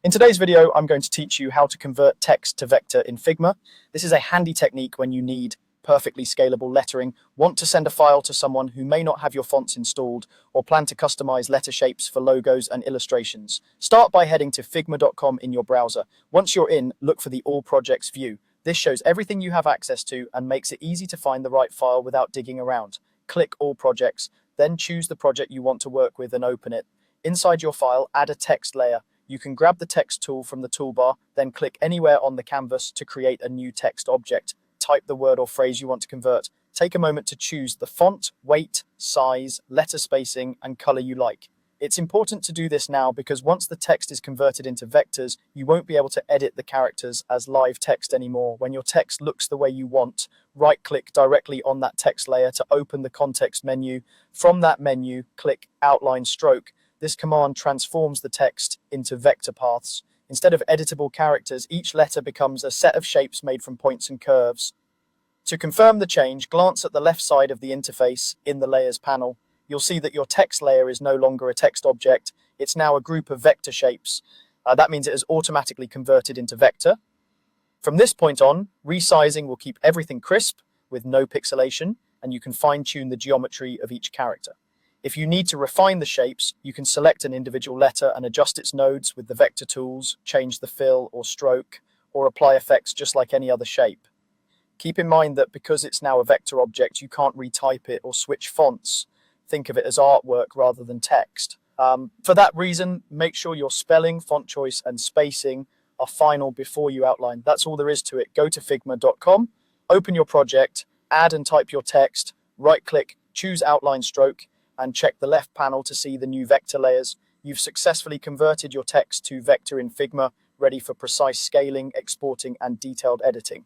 In today's video, I'm going to teach you how to convert text to vector in Figma. This is a handy technique when you need perfectly scalable lettering, want to send a file to someone who may not have your fonts installed, or plan to customize letter shapes for logos and illustrations. Start by heading to figma.com in your browser. Once you're in, look for the All Projects view. This shows everything you have access to and makes it easy to find the right file without digging around. Click All Projects, then choose the project you want to work with and open it. Inside your file, add a text layer. You can grab the text tool from the toolbar, then click anywhere on the canvas to create a new text object. Type the word or phrase you want to convert. Take a moment to choose the font, weight, size, letter spacing, and color you like. It's important to do this now because once the text is converted into vectors, you won't be able to edit the characters as live text anymore. When your text looks the way you want, right-click directly on that text layer to open the context menu. From that menu, click Outline Stroke. This command transforms the text into vector paths. Instead of editable characters, each letter becomes a set of shapes made from points and curves. To confirm the change, glance at the left side of the interface in the Layers panel. You'll see that your text layer is no longer a text object. It's now a group of vector shapes. That means it is automatically converted into vector. From this point on, resizing will keep everything crisp with no pixelation, and you can fine-tune the geometry of each character. If you need to refine the shapes, you can select an individual letter and adjust its nodes with the vector tools, change the fill or stroke, or apply effects just like any other shape. Keep in mind that because it's now a vector object, you can't retype it or switch fonts. Think of it as artwork rather than text. For that reason, make sure your spelling, font choice, and spacing are final before you outline. That's all there is to it. Go to figma.com, open your project, add and type your text, right-click, choose Outline Stroke, and check the left panel to see the new vector layers. You've successfully converted your text to vector in Figma, ready for precise scaling, exporting, and detailed editing.